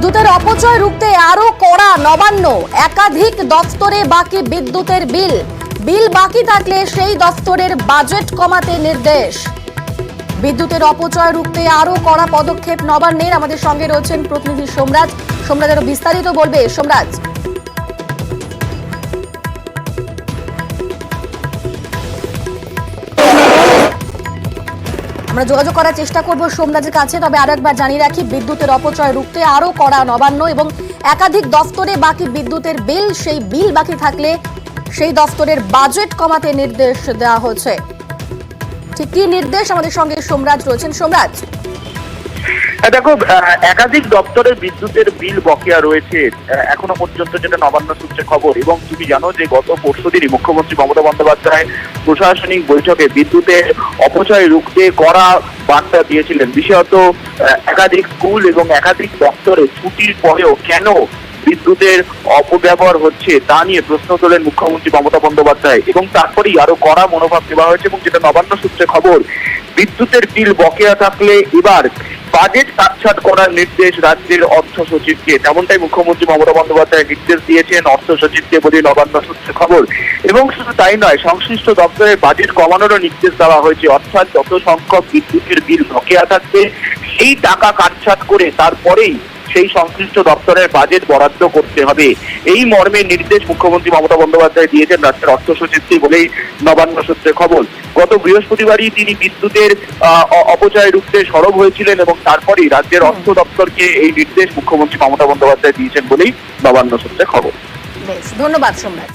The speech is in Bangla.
বিদ্যুতের অপচয় রুখতে আরো কড়া নবান্ন, একাধিক দফতরে বাকি বিদ্যুতের বিল বাকি থাকলে সেই দফতরের বাজেট কমাতে নির্দেশ। বিদ্যুতের অপচয় রুখতে আরো কড়া পদক্ষেপ নবান্নের। আমাদের সঙ্গে রয়েছেন প্রতিনিধি সোমরাজ আরো বিস্তারিত বলবে। সোমরাজ, আমরা যোগাযোগ করার চেষ্টা করব সোমরাজের কাছে, তবে আরো একবার জানিয়ে রাখি, বিদ্যুতের অপচয় রুখতে আরো কড়া নবান্ন এবং একাধিক দফতরে বাকি বিদ্যুতের সেই বিল বাকি থাকলে সেই দফতরের বাজেট কমাতে নির্দেশ দেওয়া হয়েছে। ঠিক কি নির্দেশ? আমাদের সঙ্গে সোমরাজ রয়েছেন। সোমরাজ, দেখো, একাধিক দপ্তরের বিদ্যুতের বিল বকেয়া রয়েছে এখনো পর্যন্ত, যেটা নবান্ন সূত্রে খবর। এবং তুমি জানো যে গত পরশুদিনই মুখ্যমন্ত্রী মমতা বন্দ্যোপাধ্যায় প্রশাসনিক বৈঠকে বিদ্যুতের অপচয় রুখতে কড়া বার্তা দিয়েছিলেন। বিশেষত একাধিক স্কুল এবং একাধিক দপ্তরে ছুটির পরেও কেন বিদ্যুতের অপব্যবহার হচ্ছে তা নিয়ে প্রশ্ন তোলেন মুখ্যমন্ত্রী মমতা বন্দ্যোপাধ্যায়, এবং তারপরেই আরো কড়া মনোভাব দেওয়া হয়েছে। এবং যেটা নবান্ন সূত্রে খবর, বিদ্যুতের বিল বকেয়া থাকলে এবার বাজেট কাটছাট করার নির্দেশ রাজ্যের অর্থ সচিবকে। তেমনটাই মুখ্যমন্ত্রী মমতা বন্দ্যোপাধ্যায় নির্দেশ দিয়েছেন অর্থ সচিবকে বলে নবান্ন সূত্রে খবর। এবং শুধু তাই নয়, সংশ্লিষ্ট দপ্তরের বাজেট কমানোরও নির্দেশ দেওয়া হয়েছে। অর্থাৎ যত সংখ্যক বিদ্যুতের বিল বকেয়া থাকবে সেই টাকা কাটছাট করে তারপরেই সেই সংশ্লিষ্ট দপ্তরের বাজেট বরাদ্দ করতে হবে। এই মর্মে নির্দেশ মুখ্যমন্ত্রী মমতা বন্দ্যোপাধ্যায় দিয়েছেন রাজ্যের অর্থ সচিবকে বলেই নবান্ন সূত্রে খবর। গত বৃহস্পতিবারই তিনি বিদ্যুতের অপচয় রুখতে সরব হয়েছিলেন এবং তারপরেই রাজ্যের অর্থ দপ্তরকে এই নির্দেশ মুখ্যমন্ত্রী মমতা বন্দ্যোপাধ্যায় দিয়েছেন বলেই নবান্ন সূত্রে খবর। ধন্যবাদ সোমরাজ।